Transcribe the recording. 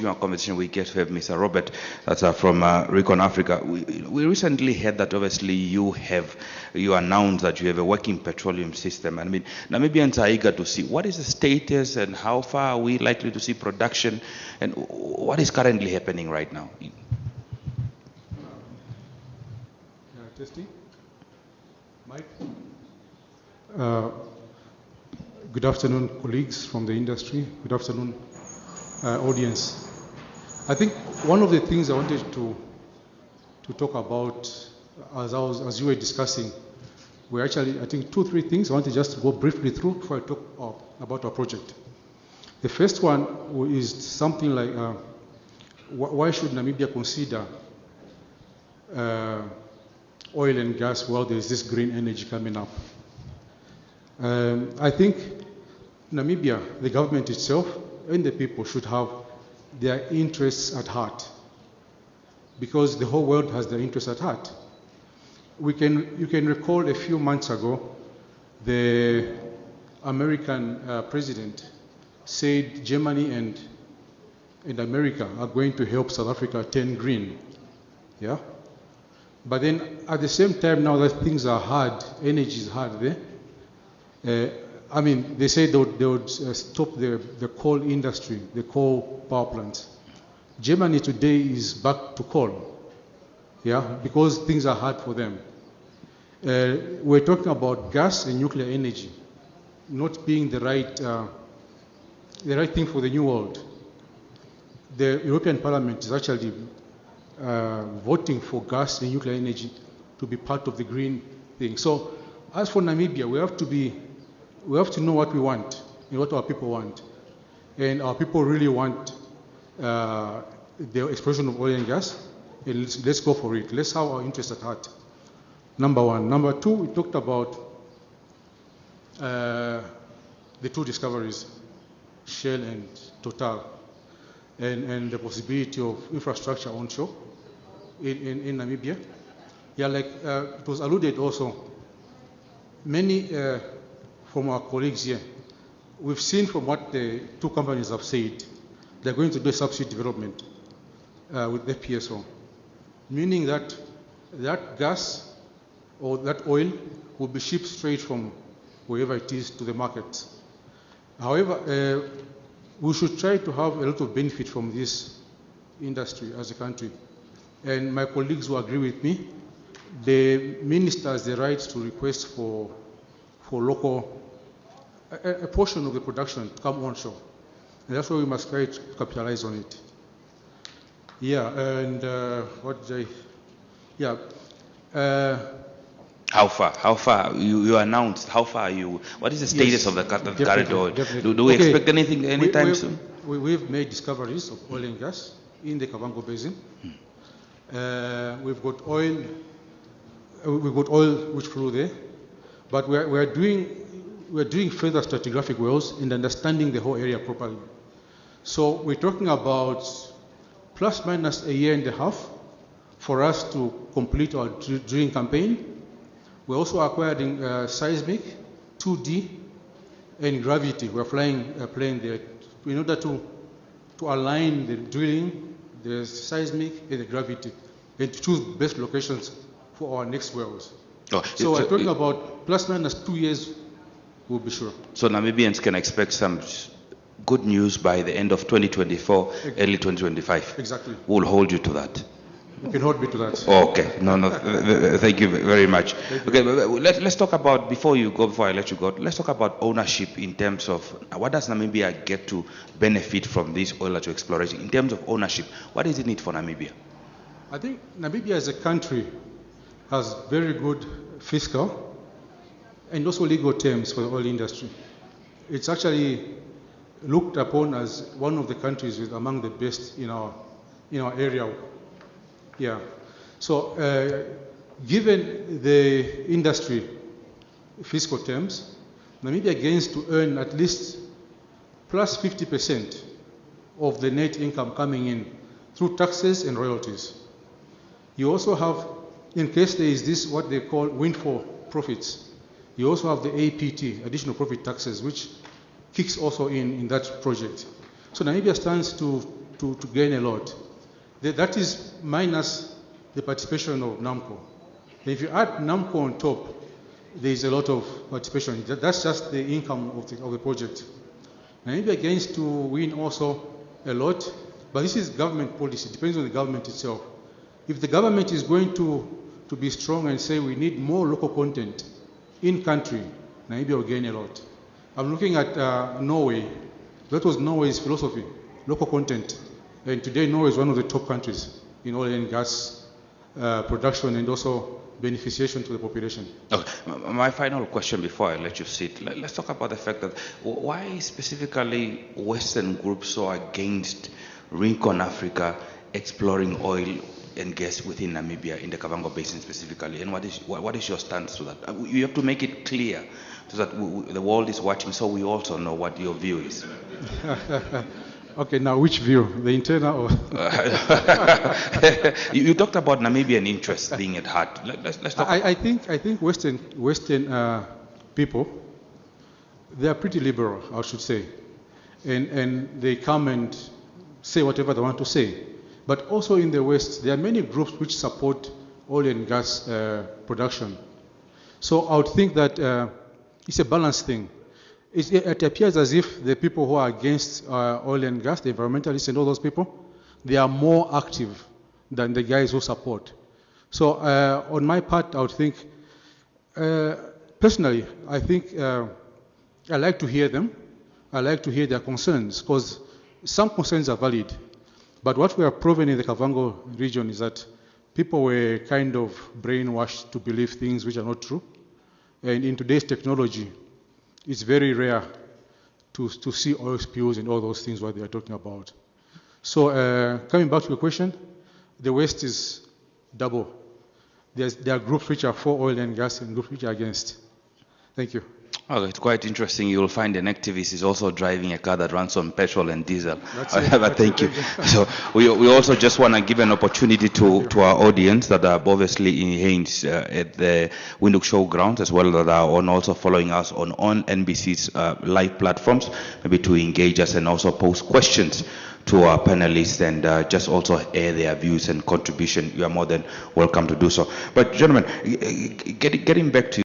Our conversation, we get to have Mr. Robert, that's from ReconAfrica. We recently heard that obviously you announced that you have a working petroleum system. I mean, Namibians are eager to see what is the status and how far are we likely to see production and what is currently happening right now. Testing. Mike. Good afternoon, colleagues from the industry. Good afternoon, audience. I think one of the things I wanted to talk about as you were discussing were actually, I think, 2-3 things I want to just go briefly through before I talk about our project. The first one is something like why should Namibia consider oil and gas while there is this green energy coming up? I think Namibia, the government itself, and the people should have their interests at heart, because the whole world has their interests at heart. You can recall a few months ago, the American president said Germany and America are going to help South Africa turn green. Yeah? But then at the same time, now that things are hard, energy is hard there, I mean, they say they would stop the coal industry, the coal power plants. Germany today is back to coal, yeah, because things are hard for them. We're talking about gas and nuclear energy not being the right thing for the new world. The European Parliament is actually voting for gas and nuclear energy to be part of the green thing. So, as for Namibia, we have to know what we want and what our people want. And our people really want the exploration of oil and gas. And let's go for it. Let's have our interests at heart. Number one. Number two, we talked about the 2 discoveries, Shell and Total, and the possibility of infrastructure onshore in Namibia. Yeah, like it was alluded also, many from our colleagues here, we've seen from what the 2 companies have said, they're going to do a subsea development with the FPSO, meaning that gas or that oil will be shipped straight from wherever it is to the market. However, we should try to have a lot of benefit from this industry as a country. And my colleagues will agree with me, the minister has the right to request for local, a portion of the production to come onshore. And that's why we must try to capitalize on it. Yeah, and what did I, yeah. How far? You announced, how far are you? What is the status of the current oil? Do we expect anything anytime soon? We've made discoveries of oil and gas in the Kavango Basin. We've got oil which flew there, but we're doing further stratigraphic wells and understanding the whole area properly. So we're talking about plus minus a year and a half for us to complete our drilling campaign. We're also acquiring seismic, 2D, and gravity. We're flying a plane there in order to align the drilling, the seismic, and the gravity, and to choose best locations for our next wells. Oh, so we're talking about plus minus 2 years, we'll be sure. So Namibians can expect some good news by the end of 2024, early 2025. Exactly. We'll hold you to that. You can hold me to that. Oh, okay. No. Thank you very much. Okay, let's talk about, before I let you go, let's talk about ownership in terms of what does Namibia get to benefit from this oil exploration? In terms of ownership, what is in it for Namibia? I think Namibia as a country has very good fiscal and also legal terms for the oil industry. It's actually looked upon as one of the countries with among the best in our area. Yeah. So, given the industry fiscal terms, Namibia gains to earn at least plus 50% of the net income coming in through taxes and royalties. You also have, in case there is this what they call windfall profits, you also have the APT, additional profit taxes, which kicks also in that project. So Namibia stands to to gain a lot. That is minus the participation of NAMCO. If you add NAMCO on top, there is a lot of participation. That's just the income of the project. Namibia gains to win also a lot, but this is government policy. It depends on the government itself. If the government is going to be strong and say we need more local content in country, Namibia will gain a lot. I'm looking at Norway. That was Norway's philosophy, local content. And today Norway is one of the top countries in oil and gas production and also beneficiation to the population. Okay. My final question before I let you sit, let's talk about the fact that why specifically Western groups so against ReconAfrica exploring oil and gas within Namibia in the Kavango Basin specifically, and what is your stance to that? You have to make it clear so that the world is watching, so we also know what your view is. Okay, now which view? The internal or? You talked about Namibian interests being at heart. Let's talk. I think Western people, they are pretty liberal, I should say, and they come and say whatever they want to say. But also in the West, there are many groups which support oil and gas production. So I would think that it's a balanced thing. It appears as if the people who are against oil and gas, the environmentalists and all those people, they are more active than the guys who support. So on my part, I would think, personally, I think I like to hear them. I like to hear their concerns, because some concerns are valid. But what we have proven in the Kavango region is that people were kind of brainwashed to believe things which are not true. And in today's technology, it's very rare to see oil spills and all those things what they are talking about. So coming back to your question, the West is double. There are groups which are for oil and gas and groups which are against. Thank you. Oh, it's quite interesting. You'll find an activist is also driving a car that runs on petrol and diesel. But thank you. So we also just want to give an opportunity to our audience that are obviously in Haines at the Windhoek Showgrounds, as well, that are also following us on NBC's live platforms, maybe to engage us and also pose questions to our panelists and just also air their views and contribution. You are more than welcome to do so. But gentlemen, getting back to